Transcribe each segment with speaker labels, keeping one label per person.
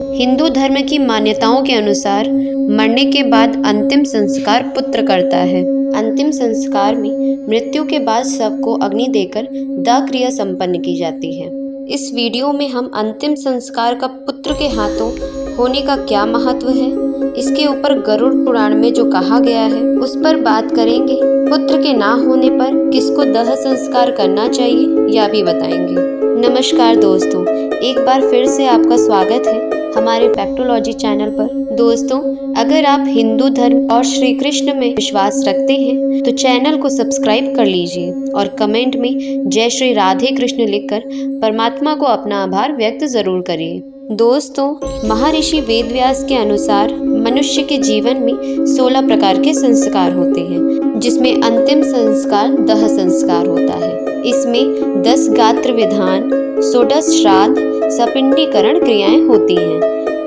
Speaker 1: हिंदू धर्म की मान्यताओं के अनुसार मरने के बाद अंतिम संस्कार पुत्र करता है। अंतिम संस्कार में मृत्यु के बाद शव को अग्नि देकर दाह क्रिया संपन्न की जाती है। इस वीडियो में हम अंतिम संस्कार का पुत्र के हाथों होने का क्या महत्व है, इसके ऊपर गरुड़ पुराण में जो कहा गया है उस पर बात करेंगे। पुत्र के ना होने पर किसको दाह संस्कार करना चाहिए यह भी बताएंगे। नमस्कार दोस्तों, एक बार फिर से आपका स्वागत है हमारे फैक्टोलॉजी चैनल पर। दोस्तों, अगर आप हिंदू धर्म और श्री कृष्ण में विश्वास रखते हैं तो चैनल को सब्सक्राइब कर लीजिए और कमेंट में जय श्री राधे कृष्ण लिखकर परमात्मा को अपना आभार व्यक्त जरूर करिए। दोस्तों, महर्षि वेदव्यास के अनुसार मनुष्य के जीवन में 16 प्रकार के संस्कार होते हैं, जिसमें अंतिम संस्कार दाह संस्कार होता है। इसमें 10 गात्र विधान, 16 श्राद्ध, सपिंडीकरण क्रियाएं होती हैं।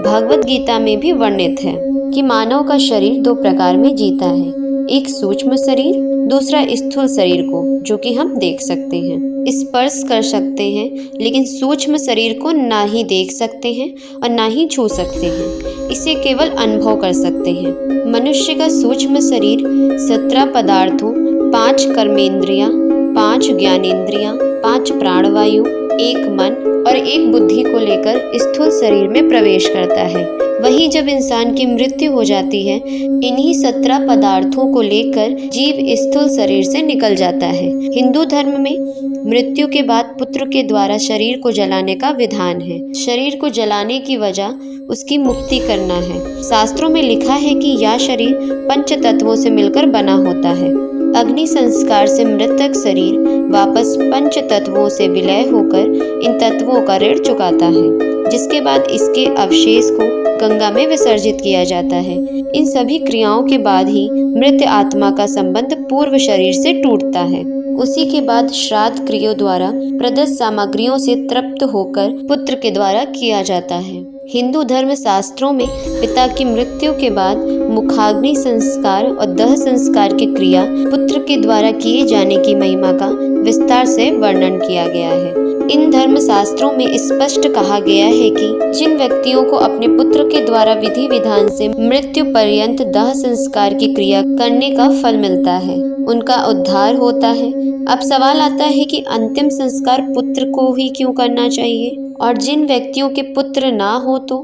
Speaker 1: भगवत गीता में भी वर्णित है कि मानव का शरीर 2 प्रकार में जीता है, एक सूक्ष्म शरीर, दूसरा स्थूल शरीर को जो कि हम देख सकते हैं, स्पर्श कर सकते हैं, लेकिन सूक्ष्म शरीर को ना ही देख सकते हैं और ना ही छू सकते हैं, इसे केवल अनुभव कर सकते हैं। मनुष्य का सूक्ष्म शरीर 17 पदार्थों, 5 कर्मेंद्रियां, 5 ज्ञानेंद्रियां, 5 प्राणवायु, 1 मन और 1 बुद्धि को लेकर स्थूल शरीर में प्रवेश करता है। वहीं जब इंसान की मृत्यु हो जाती है, इन्हीं 17 पदार्थों को लेकर जीव स्थूल शरीर से निकल जाता है। हिंदू धर्म में मृत्यु के बाद पुत्र के द्वारा शरीर को जलाने का विधान है। शरीर को जलाने की वजह उसकी मुक्ति करना है। शास्त्रों में लिखा है कि यह शरीर 5 तत्वों से मिलकर बना होता है। अग्नि संस्कार से मृतक शरीर वापस 5 तत्वों से विलय होकर इन तत्वों का ऋण चुकाता है, जिसके बाद इसके अवशेष को गंगा में विसर्जित किया जाता है। इन सभी क्रियाओं के बाद ही मृत आत्मा का संबंध पूर्व शरीर से टूटता है। उसी के बाद श्राद्ध क्रियाओं द्वारा प्रदत्त सामग्रियों से तृप्त होकर पुत्र के द्वारा किया जाता है। हिंदू धर्म शास्त्रों में पिता की मृत्यु के बाद मुखाग्नि संस्कार और दाह संस्कार की क्रिया पुत्र के द्वारा किए जाने की महिमा का विस्तार से वर्णन किया गया है। इन धर्म शास्त्रों में स्पष्ट कहा गया है कि जिन व्यक्तियों को अपने पुत्र के द्वारा विधि विधान से मृत्यु पर्यंत दाह संस्कार की क्रिया करने का फल मिलता है, उनका उद्धार होता है। अब सवाल आता है कि अंतिम संस्कार पुत्र को ही क्यों करना चाहिए, और जिन व्यक्तियों के पुत्र ना हो तो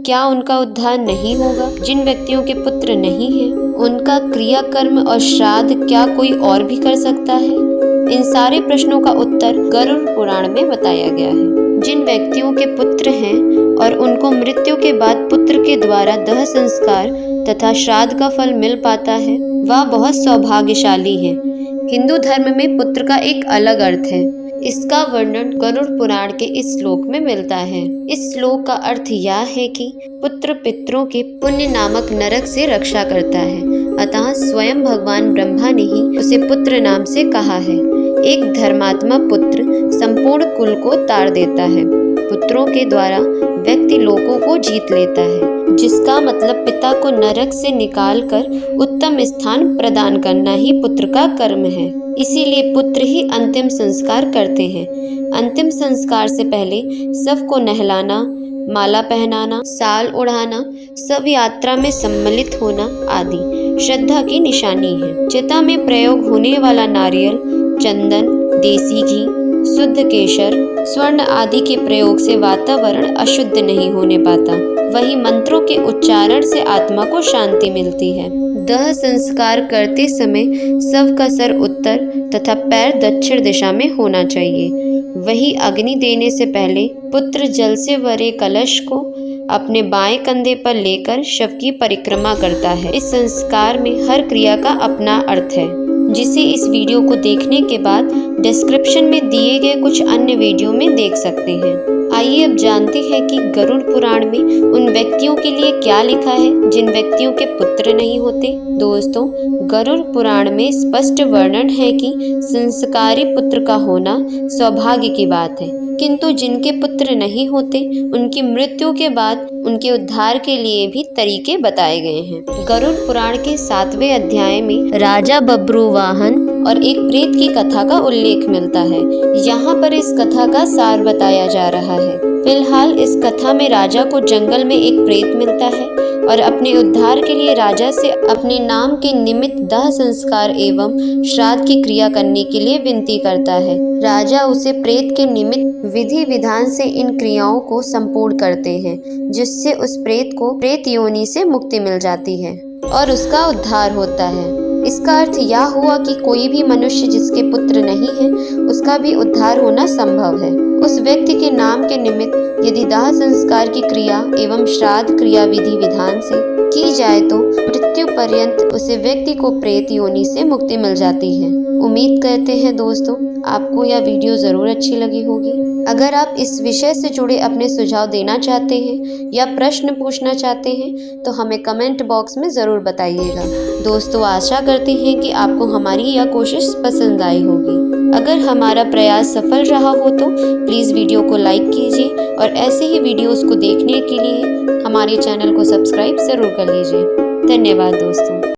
Speaker 1: क्या उनका उद्धार नहीं होगा? जिन व्यक्तियों के पुत्र नहीं हैं, उनका क्रियाकर्म और श्राद्ध क्या कोई और भी कर सकता है? इन सारे प्रश्नों का उत्तर गरुड़ पुराण में बताया गया है। जिन व्यक्तियों के पुत्र हैं और उनको मृत्यु के बाद पुत्र के द्वारा दाह संस्कार तथा श्राद्ध का फल मिल पाता है, वह बहुत सौभाग्यशाली है। हिंदू धर्म में पुत्र का एक अलग अर्थ है। इसका वर्णन गरुड़ पुराण के इस श्लोक में मिलता है। इस श्लोक का अर्थ यह है कि पुत्र पितरों के पुण्य नामक नरक से रक्षा करता है, अतः स्वयं भगवान ब्रह्मा ने ही उसे पुत्र नाम से कहा है। एक धर्मात्मा पुत्र संपूर्ण कुल को तार देता है। पुत्रों के द्वारा व्यक्ति लोकों को जीत लेता है, जिसका मतलब पिता को नरक से निकालकर उत्तम स्थान प्रदान करना ही पुत्र का कर्म है। इसीलिए पुत्र ही अंतिम संस्कार करते हैं। अंतिम संस्कार से पहले शव को नहलाना, माला पहनाना, साल उड़ाना, शव यात्रा में सम्मिलित होना आदि श्रद्धा की निशानी है। चिता में प्रयोग होने वाला नारियल, चंदन, देसी घी, शुद्ध केशर, स्वर्ण आदि के प्रयोग से वातावरण अशुद्ध नहीं होने पाता। वही मंत्रों के उच्चारण से आत्मा को शांति मिलती है। दाह संस्कार करते समय शव का सर उत्तर तथा पैर दक्षिण दिशा में होना चाहिए। वही अग्नि देने से पहले पुत्र जल से भरे कलश को अपने बाएं कंधे पर लेकर शव की परिक्रमा करता है। इस संस्कार में हर क्रिया का अपना अर्थ है, जिसे इस वीडियो को देखने के बाद डिस्क्रिप्शन में दिए गए कुछ अन्य वीडियो में देख सकते हैं। आइए अब जानते हैं कि गरुड़ पुराण में उन व्यक्तियों के लिए क्या लिखा है जिन व्यक्तियों के पुत्र नहीं होते। दोस्तों, गरुड़ पुराण में स्पष्ट वर्णन है कि संस्कारी पुत्र का होना सौभाग्य की बात है, किंतु जिनके पुत्र नहीं होते उनकी मृत्यु के बाद उनके उद्धार के लिए भी तरीके बताए गए हैं। गरुड़ पुराण के 7वें अध्याय में राजा बब्रुवाहन और एक प्रेत की कथा का उल्लेख मिलता है। यहाँ पर इस कथा का सार बताया जा रहा है। फिलहाल इस कथा में राजा को जंगल में एक प्रेत मिलता है और अपने उद्धार के लिए राजा से अपने नाम के निमित्त दाह संस्कार एवं श्राद्ध की क्रिया करने के लिए विनती करता है। राजा उसे प्रेत के निमित्त विधि विधान से इन क्रियाओं को संपूर्ण करते हैं, जिससे उस प्रेत को प्रेत योनि से मुक्ति मिल जाती है और उसका उद्धार होता है। इसका अर्थ यह हुआ कि कोई भी मनुष्य जिसके पुत्र नहीं है, उसका भी उद्धार होना संभव है। उस व्यक्ति के नाम के निमित्त यदि दाह संस्कार की क्रिया एवं श्राद्ध क्रिया विधि विधान से की जाए तो मृत्यु पर्यंत उसे व्यक्ति को प्रेत योनि से मुक्ति मिल जाती है। उम्मीद करते हैं दोस्तों आपको यह वीडियो ज़रूर अच्छी लगी होगी। अगर आप इस विषय से जुड़े अपने सुझाव देना चाहते हैं या प्रश्न पूछना चाहते हैं तो हमें कमेंट बॉक्स में ज़रूर बताइएगा। दोस्तों आशा करते हैं कि आपको हमारी यह कोशिश पसंद आई होगी। अगर हमारा प्रयास सफल रहा हो तो प्लीज़ वीडियो को लाइक कीजिए और ऐसे ही वीडियोस को देखने के लिए हमारे चैनल को सब्सक्राइब ज़रूर कर लीजिए। धन्यवाद दोस्तों।